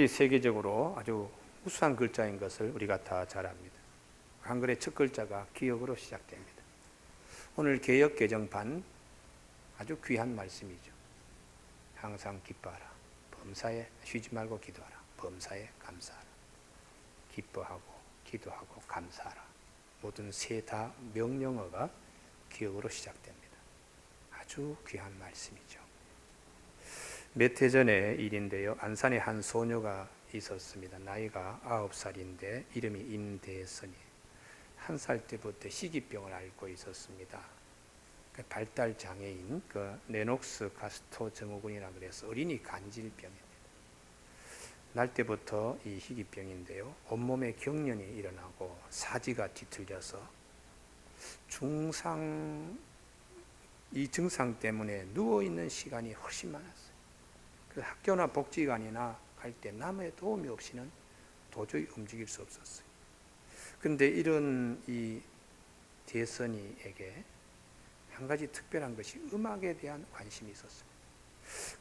세계적으로 아주 우수한 글자인 것을 우리가 다 잘 압니다. 한글의 첫 글자가 기억으로 시작됩니다. 오늘 개역 개정판 아주 귀한 말씀이죠. 항상 기뻐하라. 범사에 쉬지 말고 기도하라. 범사에 감사하라. 기뻐하고 기도하고 감사하라. 모든 세 다 명령어가 기억으로 시작됩니다. 아주 귀한 말씀이죠. 몇 해 전의 일인데요. 안산에 한 소녀가 있었습니다. 나이가 9살인데 이름이 임대선이. 1살 때부터 희귀병을 앓고 있었습니다. 발달 장애인, 레녹스 가스토 증후군이라 그래서 어린이 간질병입니다. 날 때부터 이 희귀병인데요. 온몸에 경련이 일어나고 사지가 뒤틀려서 이 증상 때문에 누워있는 시간이 훨씬 많았어요. 그래서 학교나 복지관이나 갈 때 남의 도움이 없이는 도저히 움직일 수 없었어요. 그런데 이런 이 대선이에게 한 가지 특별한 것이 음악에 대한 관심이 있었습니다.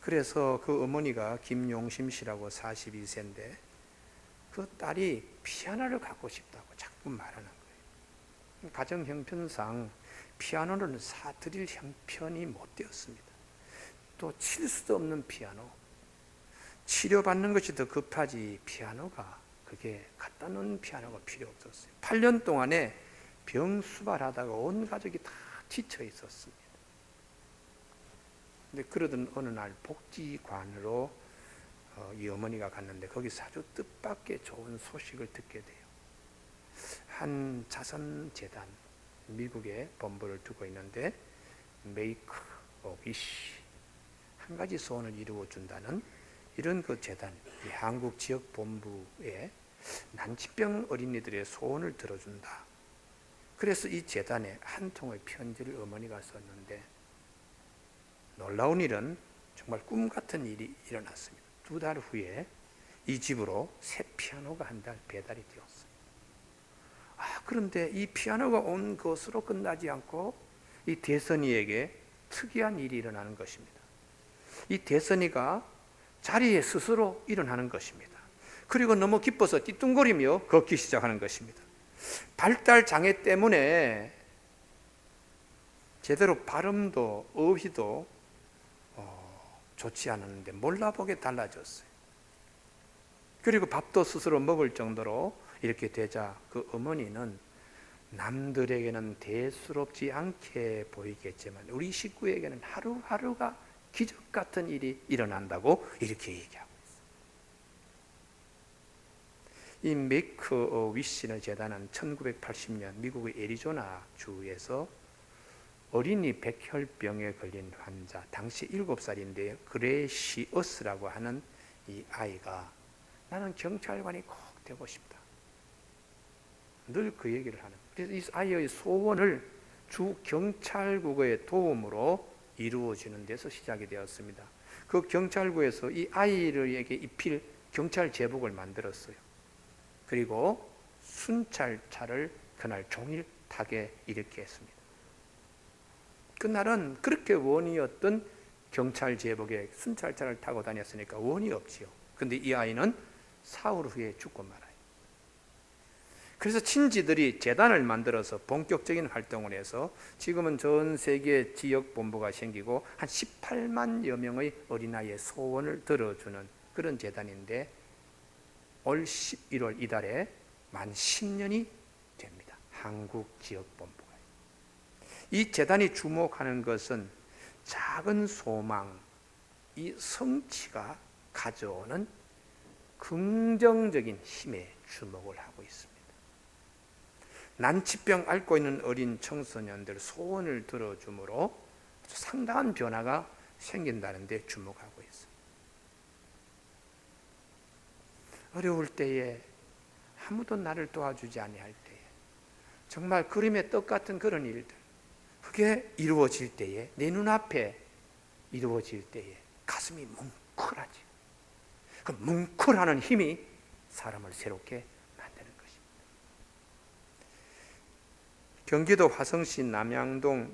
그래서 그 어머니가 김용심 씨라고 42세인데 그 딸이 피아노를 갖고 싶다고 자꾸 말하는 거예요. 가정 형편상 피아노를 사드릴 형편이 못 되었습니다. 또 칠 수도 없는 피아노, 치료받는 것이 더 급하지 피아노가 그게 갖다 놓은 피아노가 필요 없었어요. 8년 동안에 병수발하다가 온 가족이 다 지쳐 있었습니다. 근데 그러던 어느 날 복지관으로 이 어머니가 갔는데 거기서 아주 뜻밖의 좋은 소식을 듣게 돼요. 한 자선재단, 미국에 본부를 두고 있는데 Make a Wish, 한 가지 소원을 이루어준다는 이런 그 재단, 이 한국 지역 본부에 난치병 어린이들의 소원을 들어준다. 그래서 이 재단에 한 통의 편지를 어머니가 썼는데 놀라운 일은 정말 꿈 같은 일이 일어났습니다. 2달 후에 이 집으로 새 피아노가 한 달 배달이 되었어요. 그런데 이 피아노가 온 것으로 끝나지 않고 이 대선이에게 특이한 일이 일어나는 것입니다. 이 대선이가 자리에 스스로 일어나는 것입니다. 그리고 너무 기뻐서 띠뚱거리며 걷기 시작하는 것입니다. 발달 장애 때문에 제대로 발음도 어휘도 좋지 않았는데 몰라보게 달라졌어요. 그리고 밥도 스스로 먹을 정도로 이렇게 되자 그 어머니는 남들에게는 대수롭지 않게 보이겠지만 우리 식구에게는 하루하루가 기적 같은 일이 일어난다고 이렇게 얘기하고 있어요. 이 메이크 어 위시는 재단은 1980년 미국의 애리조나 주에서 어린이 백혈병에 걸린 환자, 당시 7살인데 그레시어스라고 하는 이 아이가 나는 경찰관이 꼭 되고 싶다. 늘 그 얘기를 하는 거예요. 그래서 이 아이의 소원을 주 경찰국의 도움으로 이루어지는 데서 시작이 되었습니다. 그 경찰국에서 이 아이에게 입힐 경찰 제복을 만들었어요. 그리고 순찰차를 그날 종일 타게 이렇게 했습니다. 그날은 그렇게 원이었던 경찰 제복에 순찰차를 타고 다녔으니까 원이 없지요. 그런데 이 아이는 사흘 후에 죽고 말아요. 그래서 친지들이 재단을 만들어서 본격적인 활동을 해서 지금은 전 세계 지역 본부가 생기고 한 18만여 명의 어린아이의 소원을 들어주는 그런 재단인데 올 11월 이달에 만 10년이 됩니다. 한국 지역 본부가. 이 재단이 주목하는 것은 작은 소망, 이 성취가 가져오는 긍정적인 힘에 주목을 하고 있습니다. 난치병 앓고 있는 어린 청소년들 소원을 들어줌으로 상당한 변화가 생긴다는 데 주목하고 있습니다. 어려울 때에 아무도 나를 도와주지 아니할 때에 정말 그림의 떡 같은 그런 일들, 그게 이루어질 때에, 내 눈앞에 이루어질 때에 가슴이 뭉클하지. 그 뭉클하는 힘이 사람을 새롭게 만드는 것입니다. 경기도 화성시 남양동에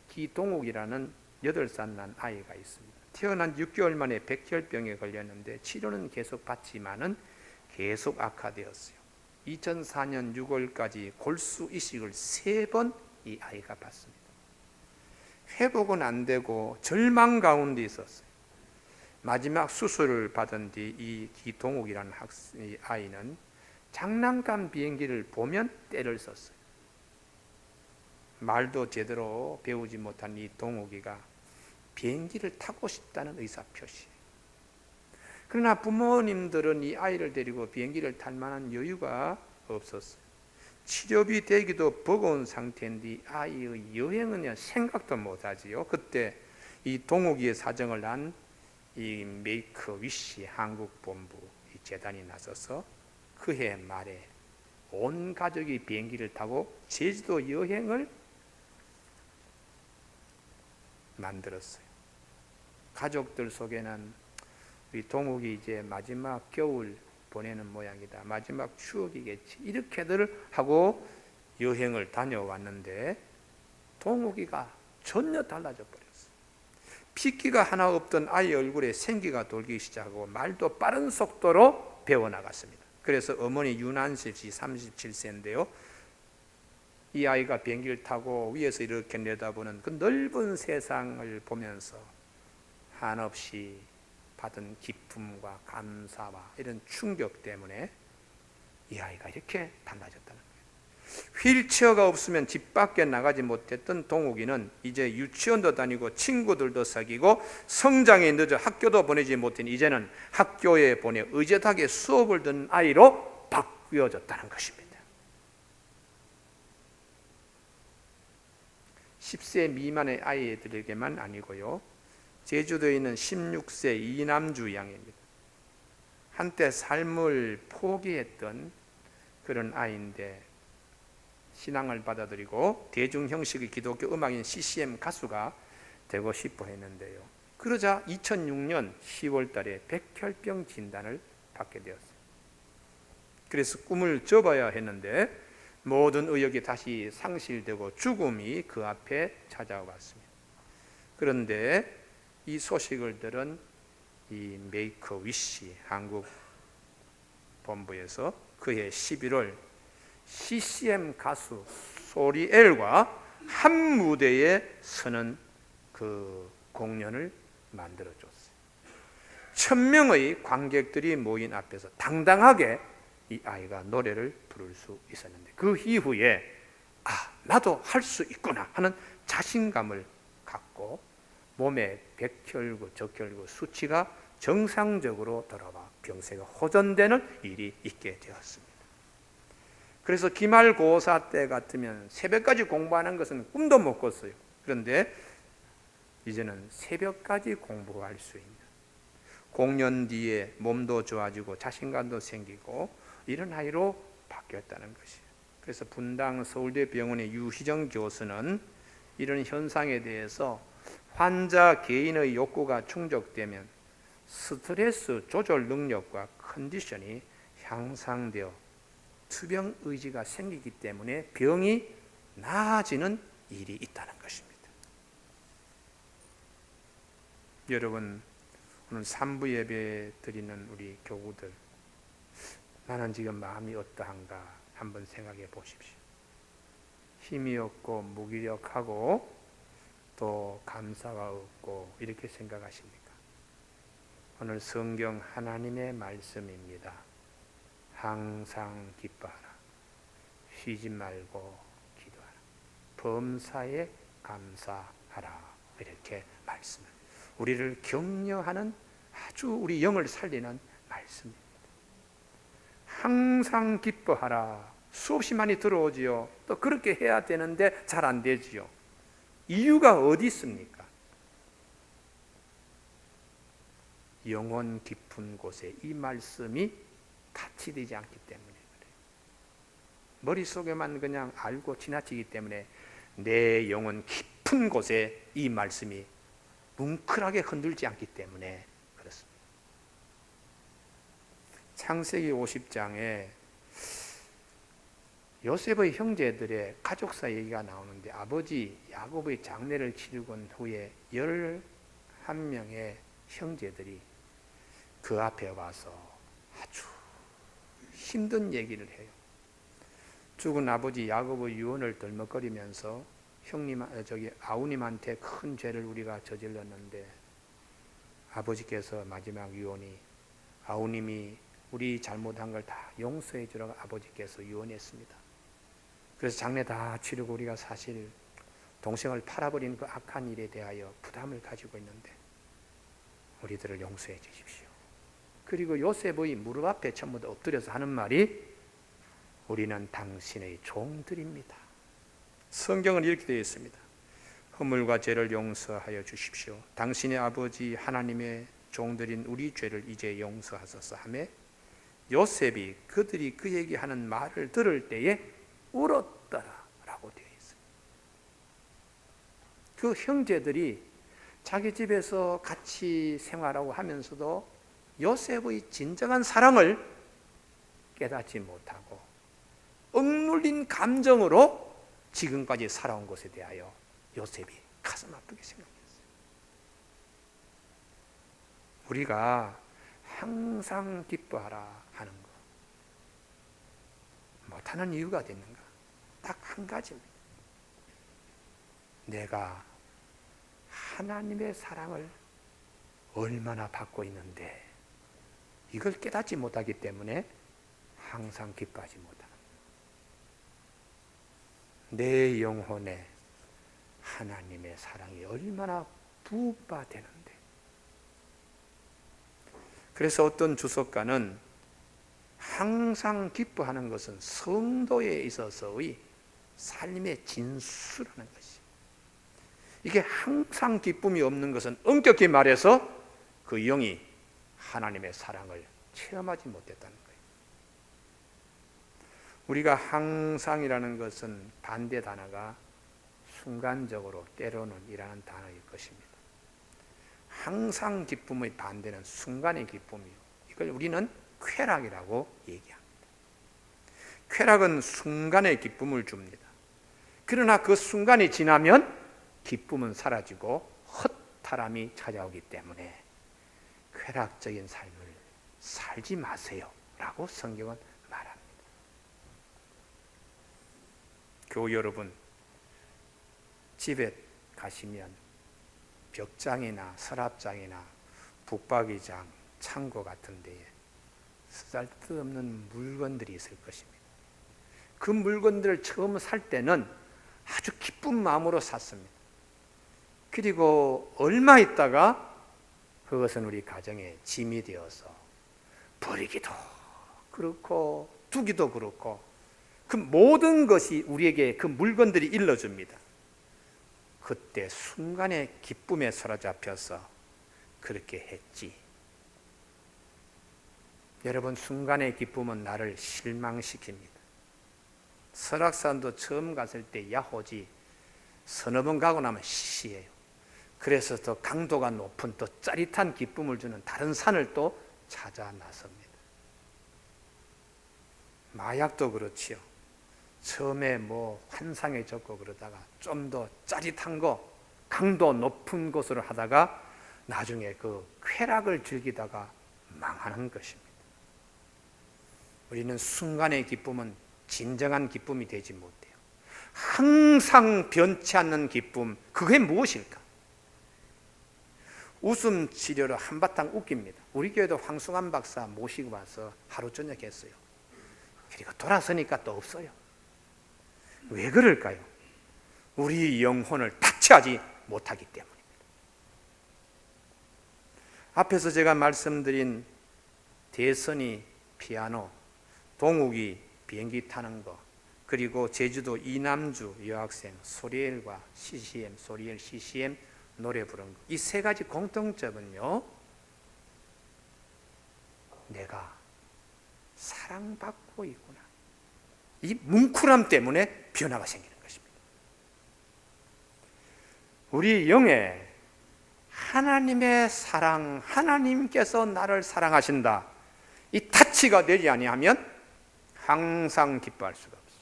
기동욱이라는 8살 난 아이가 있습니다. 태어난 6개월 만에 백혈병에 걸렸는데 치료는 계속 받지만은 계속 악화되었어요. 2004년 6월까지 골수 이식을 3번 이 아이가 받습니다. 회복은 안 되고 절망 가운데 있었어요. 마지막 수술을 받은 뒤 이 기동욱이라는 이 아이는 장난감 비행기를 보면 떼를 썼어요. 말도 제대로 배우지 못한 이 동욱이가 비행기를 타고 싶다는 의사표시. 그러나 부모님들은 이 아이를 데리고 비행기를 탈 만한 여유가 없었어요. 치료비 대기도 버거운 상태인데 아이의 여행은 생각도 못하지요. 그때 이 동욱이의 사정을 안 이 메이크 위시 한국본부 이 재단이 나서서 그해 말에 온 가족이 비행기를 타고 제주도 여행을 만들었어요. 가족들 속에는 우리 동욱이 이제 마지막 겨울 보내는 모양이다, 마지막 추억이겠지, 이렇게들 하고 여행을 다녀왔는데 동욱이가 전혀 달라져 버렸어요. 핏기가 하나 없던 아이 얼굴에 생기가 돌기 시작하고 말도 빠른 속도로 배워나갔습니다. 그래서 어머니 윤한실 씨 37세인데요. 이 아이가 비행기를 타고 위에서 이렇게 내다보는 그 넓은 세상을 보면서 한없이 받은 기쁨과 감사와 이런 충격 때문에 이 아이가 이렇게 달라졌다는 거예요. 휠체어가 없으면 집 밖에 나가지 못했던 동욱이는 이제 유치원도 다니고 친구들도 사귀고 성장이 늦어 학교도 보내지 못한 이제는 학교에 보내 의젓하게 수업을 듣는 아이로 바뀌어졌다는 것입니다. 10세 미만의 아이들에게만 아니고요, 제주도에 있는 16세 이남주 양입니다. 한때 삶을 포기했던 그런 아이인데 신앙을 받아들이고 대중 형식의 기독교 음악인 CCM 가수가 되고 싶어 했는데요. 그러자 2006년 10월 달에 백혈병 진단을 받게 되었어요. 그래서 꿈을 접어야 했는데 모든 의욕이 다시 상실되고 죽음이 그 앞에 찾아왔습니다. 그런데 이 소식을 들은 이 메이크 위시 한국 본부에서 그해 11월 CCM 가수 소리엘과 한 무대에 서는 그 공연을 만들어줬어요. 1000명의 관객들이 모인 앞에서 당당하게 이 아이가 노래를 부를 수 있었는데 그 이후에 나도 할 수 있구나 하는 자신감을 갖고 몸에 백혈구, 적혈구 수치가 정상적으로 돌아와 병세가 호전되는 일이 있게 되었습니다. 그래서 기말고사 때 같으면 새벽까지 공부하는 것은 꿈도 못 꿨어요. 그런데 이제는 새벽까지 공부할 수 있는, 공연 뒤에 몸도 좋아지고 자신감도 생기고 이런 아이로 바뀌었다는 것이에요. 그래서 분당 서울대병원의 유희정 교수는 이런 현상에 대해서 환자 개인의 욕구가 충족되면 스트레스 조절 능력과 컨디션이 향상되어 투병 의지가 생기기 때문에 병이 나아지는 일이 있다는 것입니다. 여러분, 오늘 3부 예배 드리는 우리 교우들, 나는 지금 마음이 어떠한가 한번 생각해 보십시오. 힘이 없고 무기력하고 또 감사가 없고 이렇게 생각하십니까? 오늘 성경 하나님의 말씀입니다. 항상 기뻐하라. 쉬지 말고 기도하라. 범사에 감사하라. 이렇게 말씀합니다. 우리를 격려하는 아주 우리 영을 살리는 말씀입니다. 항상 기뻐하라. 수없이 많이 들어오지요. 또 그렇게 해야 되는데 잘 안 되지요. 이유가 어디 있습니까? 영혼 깊은 곳에 이 말씀이 타치되지 않기 때문에 그래요. 머릿속에만 그냥 알고 지나치기 때문에 내 영혼 깊은 곳에 이 말씀이 뭉클하게 흔들지 않기 때문에 그렇습니다. 창세기 50장에 요셉의 형제들의 가족사 얘기가 나오는데 아버지 야곱의 장례를 치르고 온 후에 11명의 형제들이 그 앞에 와서 아주 힘든 얘기를 해요. 죽은 아버지 야곱의 유언을 덜먹거리면서 아우님한테 큰 죄를 우리가 저질렀는데 아버지께서 마지막 유언이 아우님이 우리 잘못한 걸 다 용서해 주라고 아버지께서 유언했습니다. 그래서 장례 다 치르고 우리가 사실 동생을 팔아버린 그 악한 일에 대하여 부담을 가지고 있는데 우리들을 용서해 주십시오. 그리고 요셉의 무릎 앞에 전부 다 엎드려서 하는 말이 우리는 당신의 종들입니다. 성경은 이렇게 되어 있습니다. 허물과 죄를 용서하여 주십시오. 당신의 아버지 하나님의 종들인 우리 죄를 이제 용서하소서 하며 요셉이 그들이 그 얘기하는 말을 들을 때에 울었더라라고 되어 있습니다. 그 형제들이 자기 집에서 같이 생활하고 하면서도 요셉의 진정한 사랑을 깨닫지 못하고 억눌린 감정으로 지금까지 살아온 것에 대하여 요셉이 가슴 아프게 생각했어요. 우리가 항상 기뻐하라 하는 것 못하는 이유가 있는가? 딱 한 가지입니다. 내가 하나님의 사랑을 얼마나 받고 있는데 이걸 깨닫지 못하기 때문에 항상 기뻐하지 못하는 내 영혼에 하나님의 사랑이 얼마나 부바되는데. 그래서 어떤 주석가는 항상 기뻐하는 것은 성도에 있어서의 삶의 진수라는 것이, 이게 항상 기쁨이 없는 것은 엄격히 말해서 그 영이 하나님의 사랑을 체험하지 못했다는 거예요. 우리가 항상이라는 것은 반대 단어가 순간적으로 때로는 이라는 단어일 것입니다. 항상 기쁨의 반대는 순간의 기쁨이요. 이걸 우리는 쾌락이라고 얘기합니다. 쾌락은 순간의 기쁨을 줍니다. 그러나 그 순간이 지나면 기쁨은 사라지고 허탈함이 찾아오기 때문에 쾌락적인 삶을 살지 마세요 라고 성경은 말합니다. 교우 여러분, 집에 가시면 벽장이나 서랍장이나 북박이장, 창고 같은 데에 쓸데없는 물건들이 있을 것입니다. 그 물건들을 처음 살 때는 아주 기쁜 마음으로 샀습니다. 그리고 얼마 있다가 그것은 우리 가정에 짐이 되어서 버리기도 그렇고 두기도 그렇고 그 모든 것이 우리에게 그 물건들이 일러줍니다. 그때 순간의 기쁨에 사로잡혀서 그렇게 했지. 여러분, 순간의 기쁨은 나를 실망시킵니다. 설악산도 처음 갔을 때 야호지, 서너 번 가고 나면 시시해요. 그래서 더 강도가 높은 더 짜릿한 기쁨을 주는 다른 산을 또 찾아 나섭니다. 마약도 그렇지요. 처음에 환상해졌고 그러다가 좀 더 짜릿한 거, 강도 높은 것으로 하다가 나중에 그 쾌락을 즐기다가 망하는 것입니다. 우리는 순간의 기쁨은 진정한 기쁨이 되지 못해요. 항상 변치 않는 기쁨, 그게 무엇일까? 웃음 치료로 한바탕 웃깁니다. 우리 교회도 황승환 박사 모시고 와서 하루 저녁 했어요. 그리고 돌아서니까 또 없어요. 왜 그럴까요? 우리 영혼을 타치하지 못하기 때문입니다. 앞에서 제가 말씀드린 대선이 피아노, 동욱이 비행기 타는 거, 그리고 제주도 이남주 여학생 소리엘과 소리엘 CCM 노래 부른 거, 이 세 가지 공통점은요, 내가 사랑받고 있구나, 이 뭉클함 때문에 변화가 생기는 것입니다. 우리 영에 하나님의 사랑, 하나님께서 나를 사랑하신다, 이 타치가 되지 아니하면 항상 기뻐할 수가 없어요.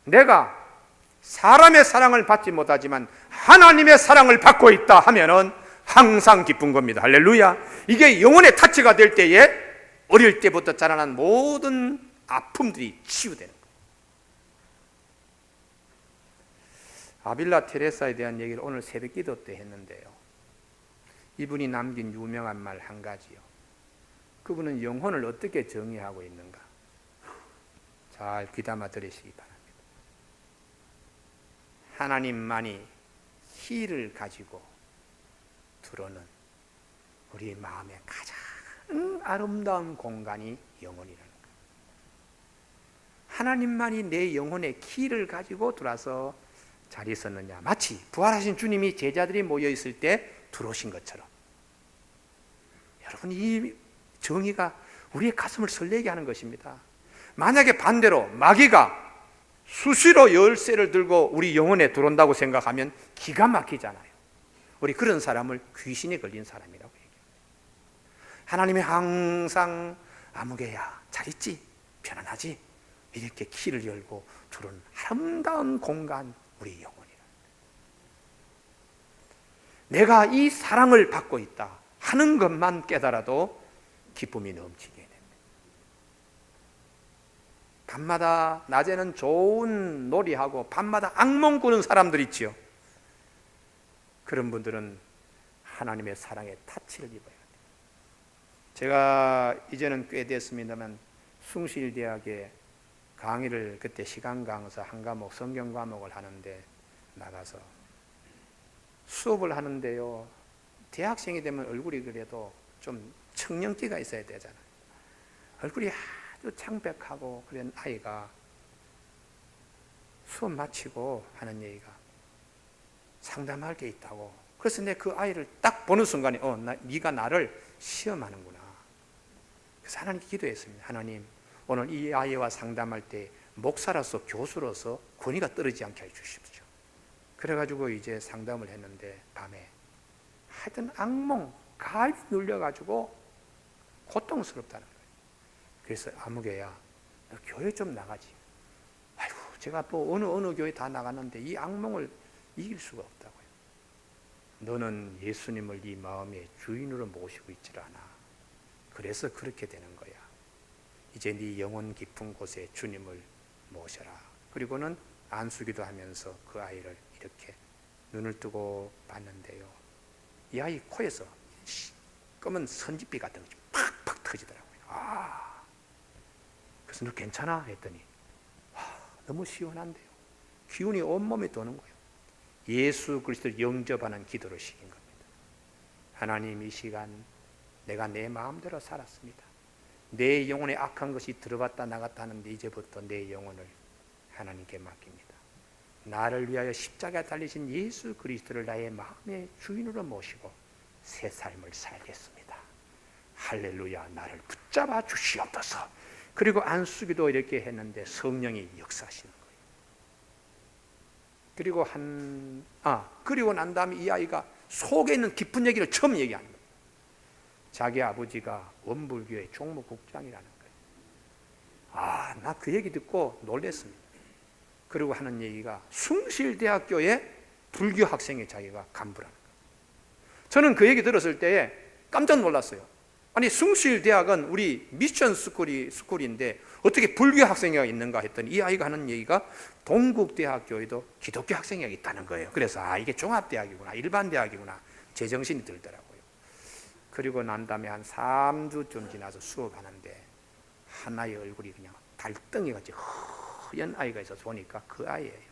내가 사람의 사랑을 받지 못하지만 하나님의 사랑을 받고 있다 하면은 항상 기쁜 겁니다. 할렐루야. 이게 영혼의 타치가 될 때에 어릴 때부터 자라난 모든 아픔들이 치유되는 거예요. 아빌라 테레사에 대한 얘기를 오늘 새벽기도 때 했는데요. 이분이 남긴 유명한 말 한 가지요. 그분은 영혼을 어떻게 정의하고 있는가? 잘 귀담아 들으시기 바랍니다. 하나님만이 키를 가지고 들어오는 우리 마음의 가장 아름다운 공간이 영혼이라는 거예요. 하나님만이 내 영혼의 키를 가지고 들어와서 잘 있었느냐? 마치 부활하신 주님이 제자들이 모여 있을 때 들어오신 것처럼. 여러분, 이 정의가 우리의 가슴을 설레게 하는 것입니다. 만약에 반대로 마귀가 수시로 열쇠를 들고 우리 영혼에 들어온다고 생각하면 기가 막히잖아요. 우리 그런 사람을 귀신에 걸린 사람이라고 얘기해요. 하나님이 항상 아무개야 잘 있지? 편안하지? 이렇게 키를 열고 들어오는 아름다운 공간, 우리 영혼이라. 내가 이 사랑을 받고 있다 하는 것만 깨달아도 기쁨이 넘치게 됩니다. 밤마다 낮에는 좋은 놀이하고 밤마다 악몽 꾸는 사람들 있지요. 그런 분들은 하나님의 사랑에 타치를 입어야 돼요. 제가 이제는 꽤 됐습니다만 숭실대학에 강의를, 그때 시간 강사 한 과목 성경 과목을 하는데 나가서 수업을 하는데요, 대학생이 되면 얼굴이 그래도 좀 청년기가 있어야 되잖아요. 얼굴이 아주 창백하고 그런 아이가 수업 마치고 하는 얘기가 상담할 게 있다고. 그래서 내 그 아이를 딱 보는 순간에 네가 나를 시험하는구나. 그래서 하나님께 기도했습니다. 하나님, 오늘 이 아이와 상담할 때 목사로서, 교수로서 권위가 떨어지지 않게 해주십시오. 그래가지고 이제 상담을 했는데 밤에 하여튼 악몽, 가입 눌려가지고 고통스럽다는 거예요. 그래서 아무개야, 너 교회 좀 나가지. 아이고, 제가 또 어느 교회 다 나갔는데 이 악몽을 이길 수가 없다고요. 너는 예수님을 네 마음의 주인으로 모시고 있질 않아. 그래서 그렇게 되는 거야. 이제 네 영혼 깊은 곳에 주님을 모셔라. 그리고는 안수기도 하면서 그 아이를 이렇게 눈을 뜨고 봤는데요, 이 아이 코에서 검은 선짓비 같은 것이 팍팍 터지더라고요. 그래서 너 괜찮아? 했더니 너무 시원한데요. 기운이 온몸에 도는 거예요. 예수 그리스도를 영접하는 기도를 시킨 겁니다. 하나님, 이 시간 내가 내 마음대로 살았습니다. 내 영혼에 악한 것이 들어갔다 나갔다 하는데 이제부터 내 영혼을 하나님께 맡깁니다. 나를 위하여 십자가에 달리신 예수 그리스도를 나의 마음의 주인으로 모시고 새 삶을 살겠습니다. 할렐루야, 나를 붙잡아 주시옵소서. 그리고 안수기도 이렇게 했는데 성령이 역사하시는 거예요. 그리고 난 다음에 이 아이가 속에 있는 깊은 얘기를 처음 얘기하는 거예요. 자기 아버지가 원불교의 종무국장이라는 거예요. 나 그 얘기 듣고 놀랐습니다. 그리고 하는 얘기가 숭실대학교의 불교 학생의 자기가 간부라는 거예요. 저는 그 얘기 들었을 때에 깜짝 놀랐어요. 아니, 숭실대학은 우리 미션 스쿨인데 어떻게 불교 학생회가 있는가 했더니 이 아이가 하는 얘기가 동국대학교에도 기독교 학생회가 있다는 거예요. 그래서 이게 종합대학이구나, 일반대학이구나, 제정신이 들더라고요. 그리고 난 다음에 한 3주쯤 지나서 수업하는데 하나의 얼굴이 그냥 달덩이같이 허연 아이가 있어서 보니까 그 아이예요.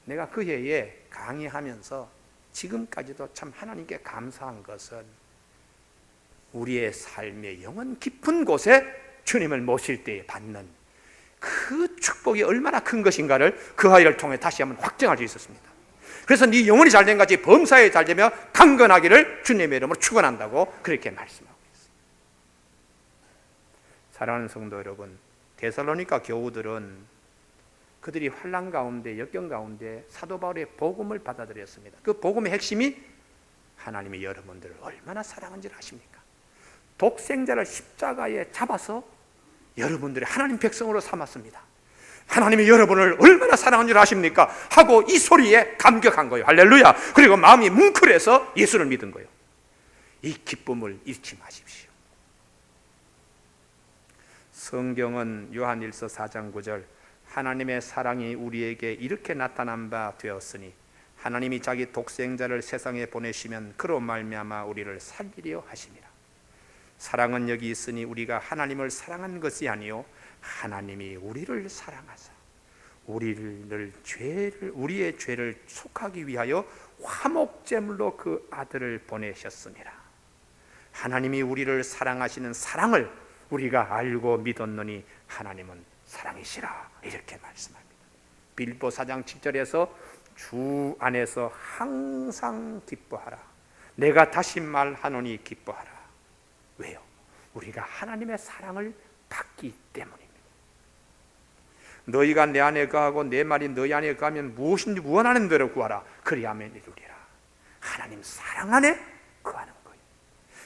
내가 그 해에 강의하면서 지금까지도 참 하나님께 감사한 것은 우리의 삶의 영혼 깊은 곳에 주님을 모실 때 받는 그 축복이 얼마나 큰 것인가를 그 아이를 통해 다시 한번 확증할 수 있었습니다. 그래서 네 영혼이 잘된 같이 범사에 잘되며 강건하기를 주님의 이름으로 축원한다고 그렇게 말씀하고 있습니다. 사랑하는 성도 여러분, 데살로니가 교우들은 그들이 환난 가운데, 역경 가운데 사도 바울의 복음을 받아들였습니다. 그 복음의 핵심이 하나님이 여러분들을 얼마나 사랑한지를 아십니까? 독생자를 십자가에 잡아서 여러분들의 하나님 백성으로 삼았습니다. 하나님이 여러분을 얼마나 사랑하는 줄 아십니까? 하고 이 소리에 감격한 거예요. 할렐루야. 그리고 마음이 뭉클해서 예수를 믿은 거예요. 이 기쁨을 잃지 마십시오. 성경은 요한일서 4장 9절 하나님의 사랑이 우리에게 이렇게 나타난 바 되었으니 하나님이 자기 독생자를 세상에 보내시면 그로 말미암아 우리를 살리려 하심이라. 사랑은 여기 있으니 우리가 하나님을 사랑한 것이 아니요 하나님이 우리를 사랑하사 우리의 죄를 속하기 위하여 화목제물로 그 아들을 보내셨으니라. 하나님이 우리를 사랑하시는 사랑을 우리가 알고 믿었노니 하나님은 사랑이시라. 이렇게 말씀합니다. 빌립보 4장 7절에서 주 안에서 항상 기뻐하라. 내가 다시 말하노니 기뻐하라. 왜요? 우리가 하나님의 사랑을 받기 때문입니다. 너희가 내 안에 거하고 내 말이 너희 안에 거하면 무엇인지 원하는 대로 구하라. 그리하면 이루리라. 하나님 사랑 안에 거하는 거예요.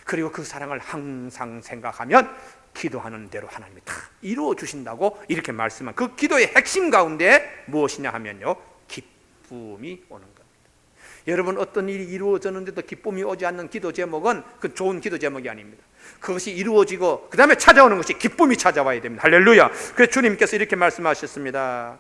그리고 그 사랑을 항상 생각하면 기도하는 대로 하나님이 다 이루어 주신다고 이렇게 말씀한 그 기도의 핵심 가운데 무엇이냐 하면요, 기쁨이 오는 겁니다. 여러분, 어떤 일이 이루어졌는데도 기쁨이 오지 않는 기도 제목은 그 좋은 기도 제목이 아닙니다. 그것이 이루어지고 그 다음에 찾아오는 것이 기쁨이 찾아와야 됩니다. 할렐루야. 그래서 주님께서 이렇게 말씀하셨습니다.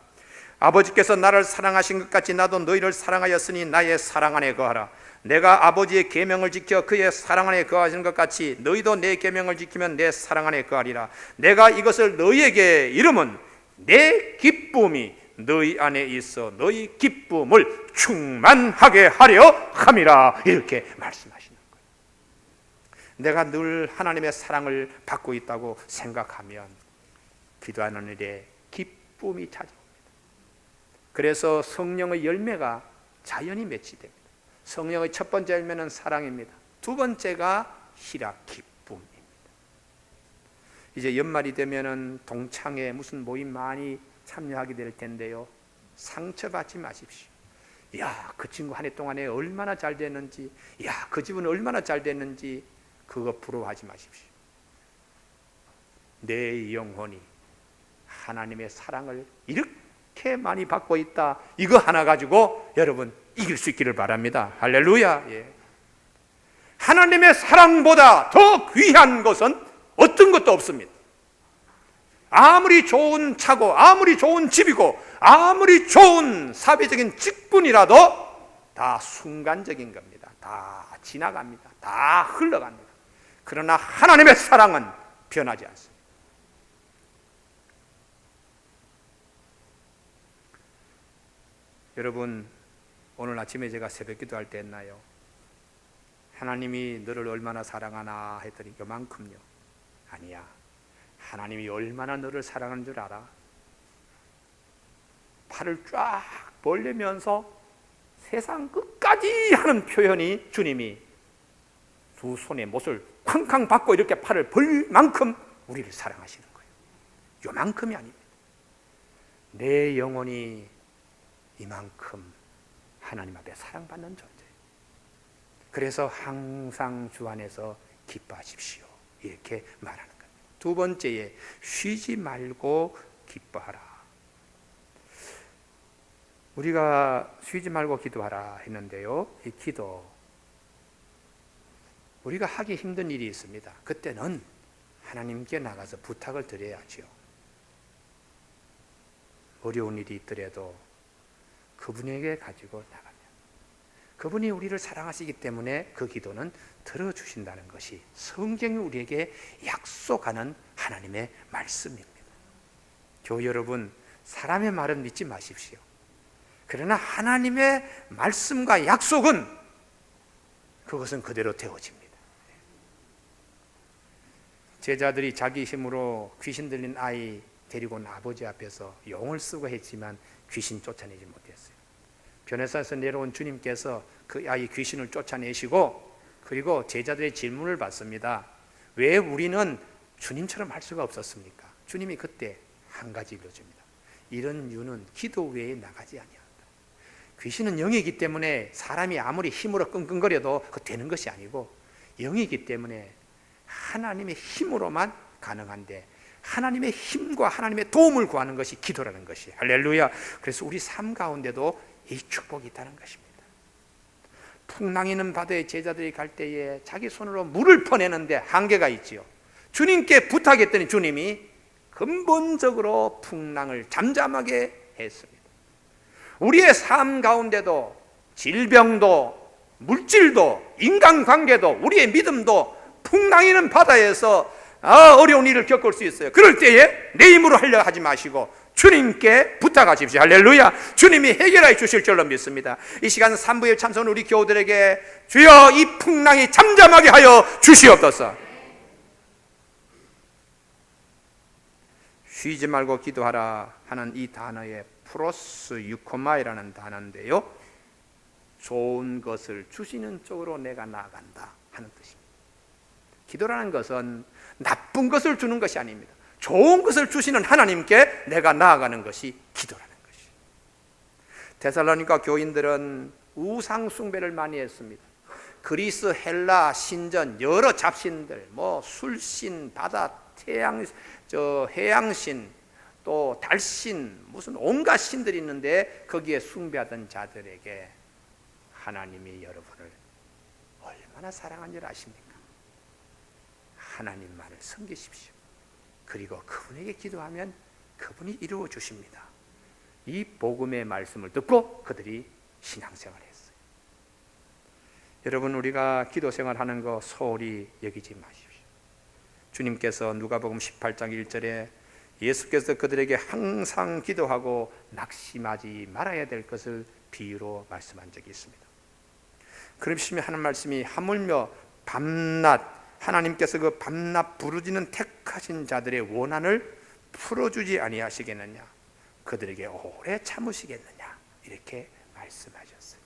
아버지께서 나를 사랑하신 것 같이 나도 너희를 사랑하였으니 나의 사랑 안에 거하라. 내가 아버지의 계명을 지켜 그의 사랑 안에 거하시는 것 같이 너희도 내 계명을 지키면 내 사랑 안에 거하리라. 내가 이것을 너희에게 이름은 내 기쁨이 너희 안에 있어 너희 기쁨을 충만하게 하려 함이라. 이렇게 말씀하시는 거예요. 내가 늘 하나님의 사랑을 받고 있다고 생각하면 기도하는 일에 기쁨이 찾아옵니다. 그래서 성령의 열매가 자연히 맺히됩니다. 성령의 첫 번째 열매는 사랑입니다. 두 번째가 희락, 기쁨입니다. 이제 연말이 되면은 동창회 무슨 모임 많이 참여하게 될 텐데요, 상처받지 마십시오. 야, 그 친구 한 해 동안에 얼마나 잘 됐는지, 야, 그 집은 얼마나 잘 됐는지 그거 부러워하지 마십시오. 내 영혼이 하나님의 사랑을 이렇게 많이 받고 있다, 이거 하나 가지고 여러분 이길 수 있기를 바랍니다. 할렐루야. 예. 하나님의 사랑보다 더 귀한 것은 어떤 것도 없습니다. 아무리 좋은 차고 아무리 좋은 집이고 아무리 좋은 사회적인 직분이라도 다 순간적인 겁니다. 다 지나갑니다. 다 흘러갑니다. 그러나 하나님의 사랑은 변하지 않습니다. 여러분, 오늘 아침에 제가 새벽 기도할 때 했나요? 하나님이 너를 얼마나 사랑하나 했더니 요만큼요. 아니야, 하나님이 얼마나 너를 사랑하는 줄 알아? 팔을 쫙 벌리면서 세상 끝까지 하는 표현이 주님이 두 손에 못을 쾅쾅 받고 이렇게 팔을 벌 만큼 우리를 사랑하시는 거예요. 요만큼이 아닙니다. 내 영혼이 이만큼 하나님 앞에 사랑받는 존재예요. 그래서 항상 주 안에서 기뻐하십시오, 이렇게 말하는 겁니다. 두 번째에 쉬지 말고 기뻐하라. 우리가 쉬지 말고 기도하라 했는데요, 이 기도, 우리가 하기 힘든 일이 있습니다. 그때는 하나님께 나가서 부탁을 드려야죠. 어려운 일이 있더라도 그분에게 가지고 나가면 그분이 우리를 사랑하시기 때문에 그 기도는 들어주신다는 것이 성경이 우리에게 약속하는 하나님의 말씀입니다. 교회 여러분, 사람의 말은 믿지 마십시오. 그러나 하나님의 말씀과 약속은 그것은 그대로 되어집니다. 제자들이 자기 힘으로 귀신 들린 아이 데리고 온 아버지 앞에서 용을 쓰고 했지만 귀신 쫓아내지 못했어요. 변호사에서 내려온 주님께서 그 아이 귀신을 쫓아내시고, 그리고 제자들의 질문을 받습니다. 왜 우리는 주님처럼 할 수가 없었습니까? 주님이 그때 한 가지 일러줍니다. 이런 이유는 기도 외에 나가지 아니한다. 귀신은 영이기 때문에 사람이 아무리 힘으로 끙끙거려도 그 되는 것이 아니고, 영이기 때문에 하나님의 힘으로만 가능한데, 하나님의 힘과 하나님의 도움을 구하는 것이 기도라는 것이. 할렐루야. 그래서 우리 삶 가운데도 이 축복이 있다는 것입니다. 풍랑이는 바다에 제자들이 갈 때에 자기 손으로 물을 퍼내는데 한계가 있지요. 주님께 부탁했더니 주님이 근본적으로 풍랑을 잠잠하게 했습니다. 우리의 삶 가운데도 질병도 물질도 인간관계도 우리의 믿음도 풍랑이는 바다에서 어려운 일을 겪을 수 있어요. 그럴 때에 내 힘으로 하려 하지 마시고 주님께 부탁하십시오. 할렐루야. 주님이 해결해 주실 줄로 믿습니다. 이 시간 3부에 참석한 우리 교우들에게 주여 이 풍랑이 잠잠하게 하여 주시옵소서. 쉬지 말고 기도하라 하는 이 단어의 프로스 유코마이라는 단어인데요, 좋은 것을 주시는 쪽으로 내가 나아간다 하는 뜻입니다. 기도라는 것은 나쁜 것을 주는 것이 아닙니다. 좋은 것을 주시는 하나님께 내가 나아가는 것이 기도라는 것이. 데살로니가 교인들은 우상 숭배를 많이 했습니다. 그리스, 헬라, 신전, 여러 잡신들, 술신, 바다, 해양신, 또 달신, 무슨 온갖 신들이 있는데 거기에 숭배하던 자들에게 하나님이 여러분을 얼마나 사랑한 줄 아십니까? 하나님만을 섬기십시오. 그리고 그분에게 기도하면 그분이 이루어 주십니다. 이 복음의 말씀을 듣고 그들이 신앙생활을 했어요. 여러분, 우리가 기도생활하는 거 소홀히 여기지 마십시오. 주님께서 누가복음 18장 1절에 예수께서 그들에게 항상 기도하고 낙심하지 말아야 될 것을 비유로 말씀한 적이 있습니다. 그러시면 하는 말씀이 하물며 밤낮 하나님께서 그 밤낮 부르짖는 택하신 자들의 원한을 풀어주지 아니하시겠느냐, 그들에게 오래 참으시겠느냐, 이렇게 말씀하셨어요.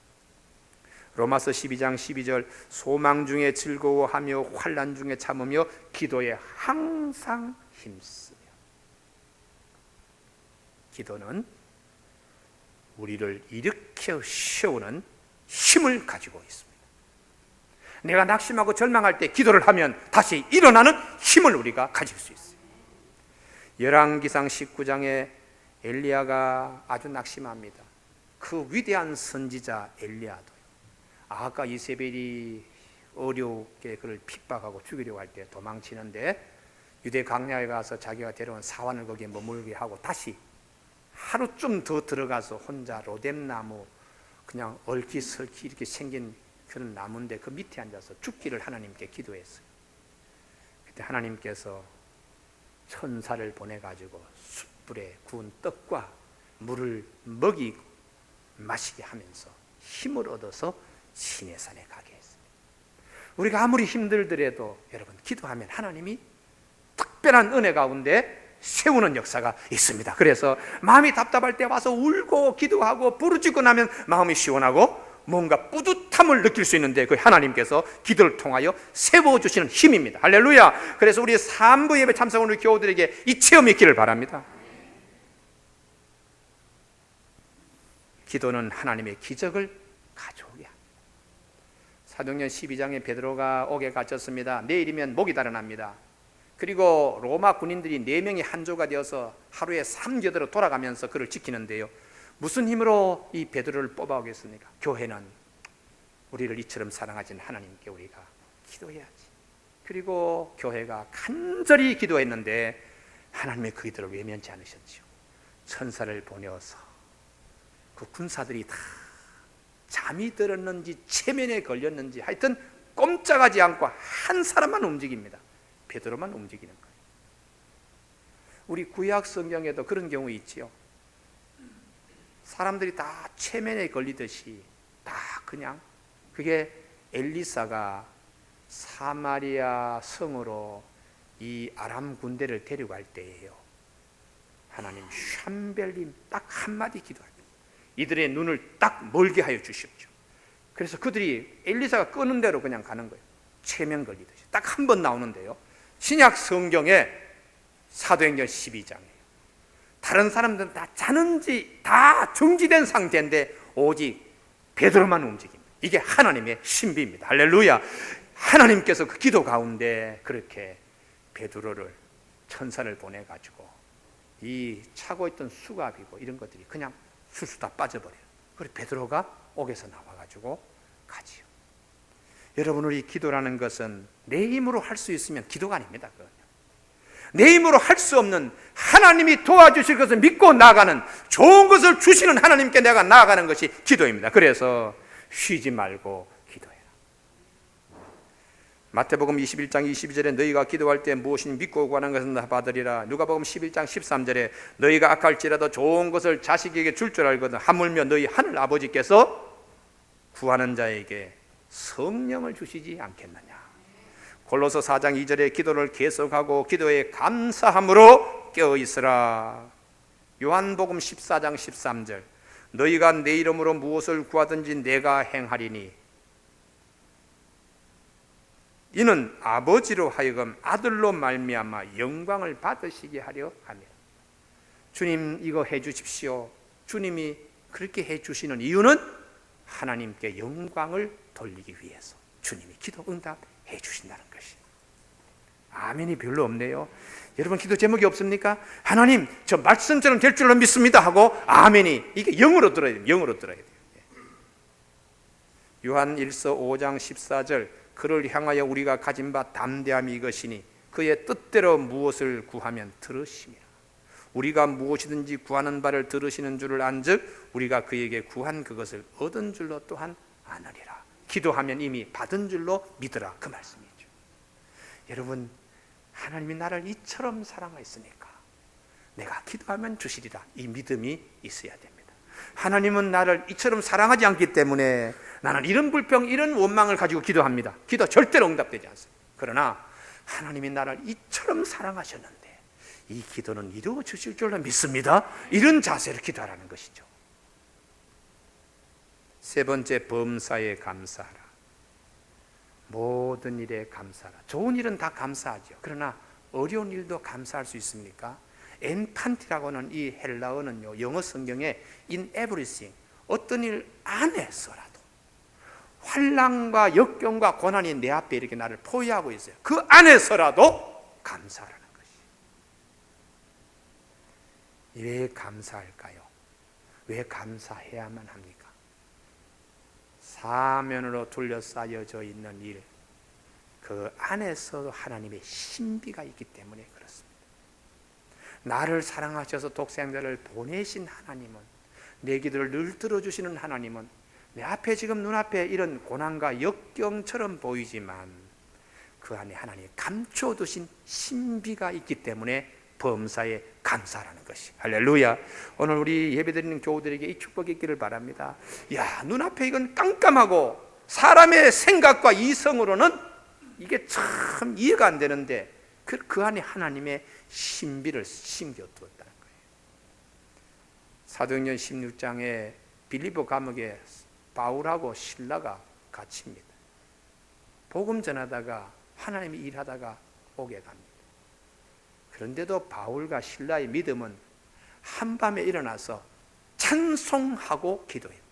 로마서 12장 12절 소망 중에 즐거워하며 환난 중에 참으며 기도에 항상 힘쓰며. 기도는 우리를 일으켜 세우는 힘을 가지고 있습니다. 내가 낙심하고 절망할 때 기도를 하면 다시 일어나는 힘을 우리가 가질 수 있어요. 열왕기상 19장에 엘리야가 아주 낙심합니다. 그 위대한 선지자 엘리야도요, 아까 이세벨이 어렵게 그를 핍박하고 죽이려고 할 때 도망치는데 유대 광야에 가서 자기가 데려온 사환을 거기에 머물게 하고 다시 하루쯤 더 들어가서 혼자 로뎀나무, 그냥 얼기설기 이렇게 생긴 그런 나무인데 그 밑에 앉아서 죽기를 하나님께 기도했어요. 그때 하나님께서 천사를 보내가지고 숯불에 구운 떡과 물을 먹이고 마시게 하면서 힘을 얻어서 시내산에 가게 했습니다. 우리가 아무리 힘들더라도 여러분, 기도하면 하나님이 특별한 은혜 가운데 세우는 역사가 있습니다. 그래서 마음이 답답할 때 와서 울고 기도하고 부르짖고 나면 마음이 시원하고 뭔가 뿌듯함을 느낄 수 있는데 그 하나님께서 기도를 통하여 세워주시는 힘입니다. 할렐루야. 그래서 우리 3부 예배 참석하는 우리 교우들에게 이 체험이 있기를 바랍니다. 기도는 하나님의 기적을 가져오게 합니다. 사도행전 12장에 베드로가 옥에 갇혔습니다. 내일이면 목이 달아납니다. 그리고 로마 군인들이 4명이 한조가 되어서 하루에 3교대로 돌아가면서 그를 지키는데요, 무슨 힘으로 이 베드로를 뽑아오겠습니까? 교회는 우리를 이처럼 사랑하신 하나님께 우리가 기도해야지. 그리고 교회가 간절히 기도했는데 하나님의 그 기도를 외면치 않으셨죠. 천사를 보내어서 그 군사들이 다 잠이 들었는지 체면에 걸렸는지 하여튼 꼼짝하지 않고 한 사람만 움직입니다. 베드로만 움직이는 거예요. 우리 구약 성경에도 그런 경우 있지요. 사람들이 다 체면에 걸리듯이 다 그냥, 그게 엘리사가 사마리아 성으로 이 아람 군대를 데려갈 때예요. 하나님 샴벨림 딱 한마디 기도합니다. 이들의 눈을 딱 멀게 하여 주십시오. 그래서 그들이 엘리사가 끄는 대로 그냥 가는 거예요. 체면 걸리듯이 딱 한 번 나오는데요, 신약 성경에 사도행전 12장이에요. 다른 사람들은 다 자는지 다 정지된 상태인데 오직 베드로만 움직입니다. 이게 하나님의 신비입니다. 할렐루야. 하나님께서 그 기도 가운데 그렇게 베드로를 천사를 보내가지고 이 차고 있던 수갑이고 이런 것들이 그냥 술술 다 빠져버려요. 그래서 베드로가 옥에서 나와가지고 가지요. 여러분, 우리 기도라는 것은 내 힘으로 할 수 있으면 기도가 아닙니다. 그건요. 내 힘으로 할 수 없는 하나님이 도와주실 것을 믿고 나아가는, 좋은 것을 주시는 하나님께 내가 나아가는 것이 기도입니다. 그래서 쉬지 말고 기도해라. 마태복음 21장 22절에 너희가 기도할 때 무엇이니 믿고 구하는 것은 다 받으리라. 누가복음 11장 13절에 너희가 악할지라도 좋은 것을 자식에게 줄 줄 알거든 하물며 너희 하늘 아버지께서 구하는 자에게 성령을 주시지 않겠느냐. 골로새 4장 2절에 기도를 계속하고 기도에 감사함으로 깨어있으라. 요한복음 14장 13절 너희가 내 이름으로 무엇을 구하든지 내가 행하리니 이는 아버지로 하여금 아들로 말미암아 영광을 받으시게 하려 함이라. 주님 이거 해주십시오. 주님이 그렇게 해주시는 이유는 하나님께 영광을 돌리기 위해서 주님이 기도 응답해 주신다는 것이. 아멘이 별로 없네요. 여러분, 기도 제목이 없습니까? 하나님 저 말씀처럼 될 줄로 믿습니다 하고 아멘이, 이게 영으로 들어야 돼요. 영으로 들어야 돼요. 요한 1서 5장 14절 그를 향하여 우리가 가진 바 담대함이 이것이니 그의 뜻대로 무엇을 구하면 들으심이라. 우리가 무엇이든지 구하는 바를 들으시는 줄을 안즉 우리가 그에게 구한 그것을 얻은 줄로 또한 아느니라. 기도하면 이미 받은 줄로 믿으라, 그 말씀이죠. 여러분, 하나님이 나를 이처럼 사랑하였으니까 내가 기도하면 주시리라, 이 믿음이 있어야 됩니다. 하나님은 나를 이처럼 사랑하지 않기 때문에 나는 이런 불평, 이런 원망을 가지고 기도합니다. 기도 절대로 응답되지 않습니다. 그러나 하나님이 나를 이처럼 사랑하셨는데 이 기도는 이루어 주실 줄로 믿습니다, 이런 자세로 기도하라는 것이죠. 세 번째, 범사에 감사하라. 모든 일에 감사하라. 좋은 일은 다 감사하죠. 그러나 어려운 일도 감사할 수 있습니까? 엔판티라고는 이 헬라어는요, 영어 성경에 in everything, 어떤 일 안에서라도 환난과 역경과 고난이 내 앞에 이렇게 나를 포위하고 있어요. 그 안에서라도 감사하라는 것이. 왜 감사할까요? 왜 감사해야만 합니까? 사면으로 둘러싸여져 있는 일, 그 안에서도 하나님의 신비가 있기 때문에 그렇습니다. 나를 사랑하셔서 독생자를 보내신 하나님은, 내 기도를 늘 들어주시는 하나님은 내 앞에 지금 눈앞에 이런 고난과 역경처럼 보이지만 그 안에 하나님이 감춰두신 신비가 있기 때문에 범사에 감사하라는 것이. 할렐루야. 오늘 우리 예배드리는 교우들에게 이 축복이 있기를 바랍니다. 야, 눈앞에 이건 깜깜하고 사람의 생각과 이성으로는 이게 참 이해가 안 되는데 그 안에 하나님의 신비를 심겨두었다는 거예요. 사도행전 16장에 빌립보 감옥에 바울하고 실라가 갇힙니다. 복음 전하다가 하나님이 일하다가 옥에 갑니다. 그런데도 바울과 실라의 믿음은 한밤에 일어나서 찬송하고 기도했다,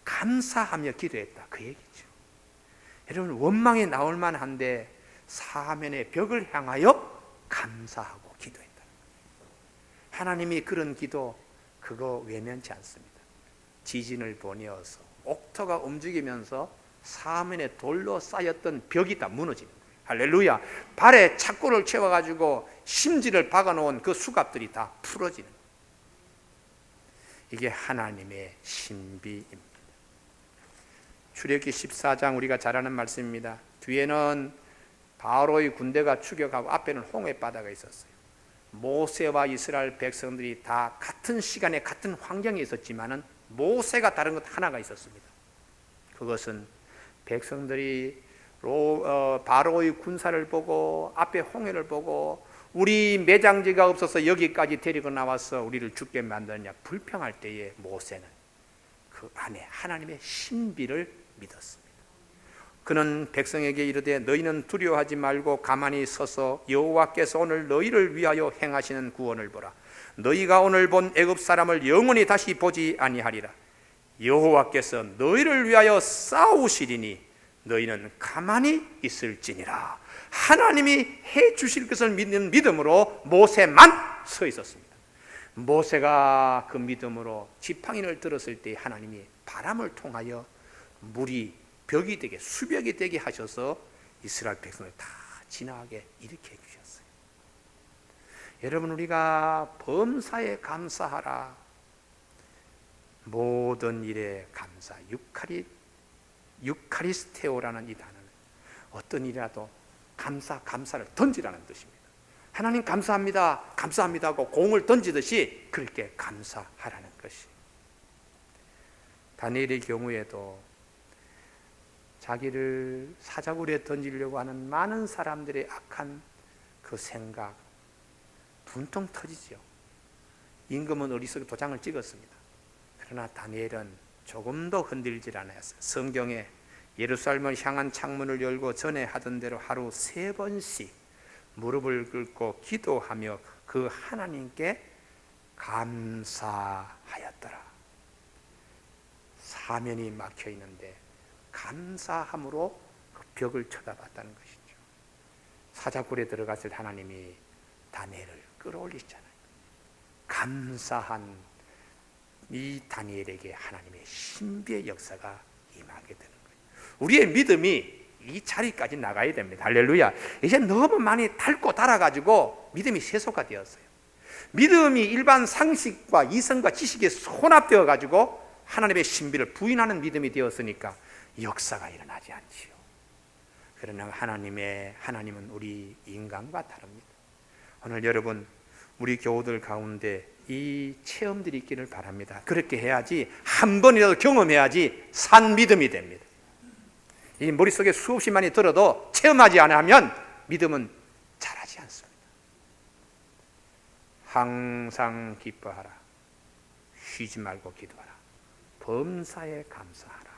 감사하며 기도했다, 그 얘기죠. 여러분, 원망이 나올 만한데 사면의 벽을 향하여 감사하고 기도했다. 하나님이 그런 기도, 그거 외면치 않습니다. 지진을 보내어서 옥토가 움직이면서 사면에 돌로 쌓였던 벽이 다 무너집니다. 할렐루야. 발에 착고를 채워가지고 심지를 박아놓은 그 수갑들이 다 풀어지는, 이게 하나님의 신비입니다. 출애굽기 14장 우리가 잘 아는 말씀입니다. 뒤에는 바로의 군대가 추격하고 앞에는 홍해 바다가 있었어요. 모세와 이스라엘 백성들이 다 같은 시간에 같은 환경에 있었지만은 모세가 다른 것 하나가 있었습니다. 그것은 백성들이 바로의 군사를 보고 앞에 홍해를 보고 우리 매장지가 없어서 여기까지 데리고 나와서 우리를 죽게 만드느냐 불평할 때에 모세는 그 안에 하나님의 신비를 믿었습니다. 그는 백성에게 이르되 너희는 두려워하지 말고 가만히 서서 여호와께서 오늘 너희를 위하여 행하시는 구원을 보라. 너희가 오늘 본 애굽 사람을 영원히 다시 보지 아니하리라. 여호와께서 너희를 위하여 싸우시리니 너희는 가만히 있을지니라. 하나님이 해 주실 것을 믿는 믿음으로 모세만 서 있었습니다. 모세가 그 믿음으로 지팡이를 들었을 때 하나님이 바람을 통하여 물이 벽이 되게 수벽이 되게 하셔서 이스라엘 백성을 다 지나가게 일으켜 주셨어요. 여러분, 우리가 범사에 감사하라, 모든 일에 감사, 유카리스테오라는 이 단어는 어떤 일이라도 감사를 던지라는 뜻입니다. 하나님 감사합니다, 감사합니다 하고 공을 던지듯이 그렇게 감사하라는 것이. 다니엘의 경우에도 자기를 사자굴에 던지려고 하는 많은 사람들의 악한 그 생각 분통 터지죠. 임금은 어리석게 도장을 찍었습니다. 그러나 다니엘은 조금도 흔들질 않았어요. 성경에 예루살렘을 향한 창문을 열고 전에 하던 대로 하루 3번씩 무릎을 꿇고 기도하며 그 하나님께 감사하였더라. 사면이 막혀 있는데 감사함으로 그 벽을 쳐다봤다는 것이죠. 사자굴에 들어갔을 때 하나님이 다니엘을 끌어올리잖아요. 감사한 이 다니엘에게 하나님의 신비의 역사가 임하게 되는 거예요. 우리의 믿음이 이 자리까지 나가야 됩니다. 할렐루야. 이제 너무 많이 닳고 닳아가지고 믿음이 세속화되었어요. 믿음이 일반 상식과 이성과 지식에 혼합되어 가지고 하나님의 신비를 부인하는 믿음이 되었으니까 역사가 일어나지 않지요. 그러나 하나님은 우리 인간과 다릅니다. 오늘 여러분, 우리 교우들 가운데 이 체험들이 있기를 바랍니다. 그렇게 해야지, 한 번이라도 경험해야지 산 믿음이 됩니다. 이 머릿속에 수없이 많이 들어도 체험하지 않으면 믿음은 자라지 않습니다. 항상 기뻐하라, 쉬지 말고 기도하라, 범사에 감사하라.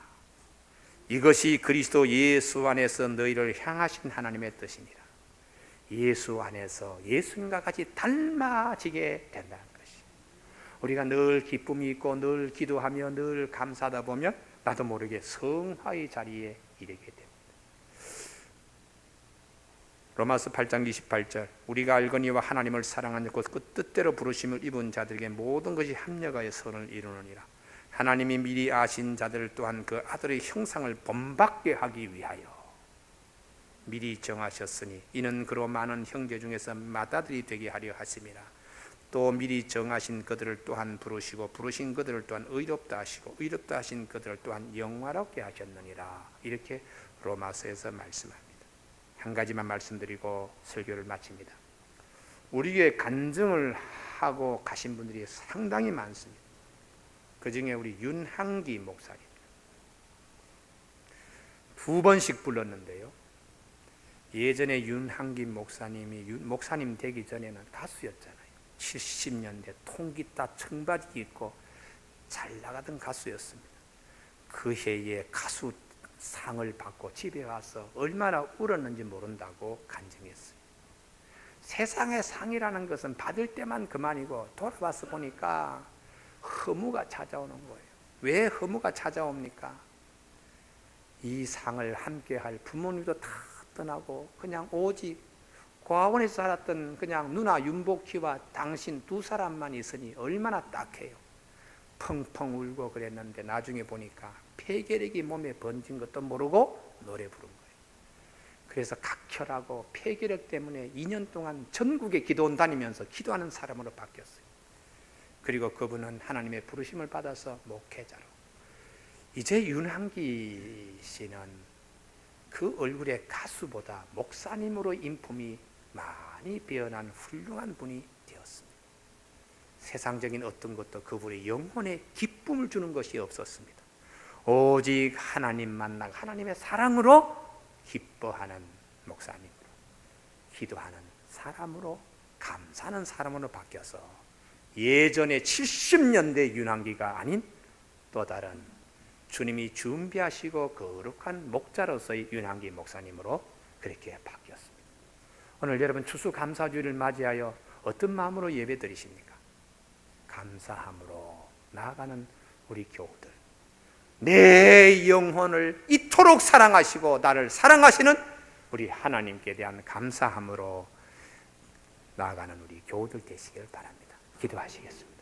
이것이 그리스도 예수 안에서 너희를 향하신 하나님의 뜻이니라. 예수 안에서 예수님과 같이 닮아지게 된다는 것이. 우리가 늘 기쁨이 있고 늘 기도하며 늘 감사하다 보면 나도 모르게 성화의 자리에 이르게 됩니다. 로마서 8장 28절, 우리가 알거니와 하나님을 사랑하는 곧 그 뜻대로 부르심을 입은 자들에게 모든 것이 합력하여 선을 이루느니라. 하나님이 미리 아신 자들을 또한 그 아들의 형상을 본받게 하기 위하여 미리 정하셨으니 이는 그로 많은 형제 중에서 맏아들이 되게 하려 하심이라. 또 미리 정하신 그들을 또한 부르시고 부르신 그들을 또한 의롭다 하시고 의롭다 하신 그들을 또한 영화롭게 하셨느니라. 이렇게 로마서에서 말씀합니다. 한 가지만 말씀드리고 설교를 마칩니다. 우리에게 간증을 하고 가신 분들이 상당히 많습니다. 그 중에 우리 윤항기 목사님 2번씩 불렀는데요. 예전에 윤항기 목사님이 목사님 되기 전에는 가수였잖아요. 70년대 통기타 청바지 입고 잘 나가던 가수였습니다. 그 해에 가수상을 받고 집에 와서 얼마나 울었는지 모른다고 간증했어요. 세상의 상이라는 것은 받을 때만 그만이고 돌아와서 보니까 허무가 찾아오는 거예요. 왜 허무가 찾아옵니까? 이 상을 함께할 부모님도 다 떠나고 그냥 오직 고아원에서 살았던 그냥 누나 윤복희와 당신 2사람만 있으니 얼마나 딱해요. 펑펑 울고 그랬는데 나중에 보니까 폐결핵이 몸에 번진 것도 모르고 노래 부른 거예요. 그래서 각혈하고 폐결핵 때문에 2년 동안 전국에 기도원 다니면서 기도하는 사람으로 바뀌었어요. 그리고 그분은 하나님의 부르심을 받아서 목회자로. 이제 윤항기 씨는 그 얼굴의 가수보다 목사님으로 인품이 많이 변한 훌륭한 분이 되었습니다. 세상적인 어떤 것도 그분의 영혼에 기쁨을 주는 것이 없었습니다. 오직 하나님 만나고 하나님의 사랑으로 기뻐하는 목사님으로, 기도하는 사람으로, 감사하는 사람으로 바뀌어서 예전에 70년대 윤항기가 아닌 또 다른 주님이 준비하시고 거룩한 목자로서의 윤항기 목사님으로 그렇게 바뀌었습니다. 오늘 여러분 추수감사주일을 맞이하여 어떤 마음으로 예배 드리십니까? 감사함으로 나아가는 우리 교우들, 내 영혼을 이토록 사랑하시고 나를 사랑하시는 우리 하나님께 대한 감사함으로 나아가는 우리 교우들 되시길 바랍니다. 기도하시겠습니다.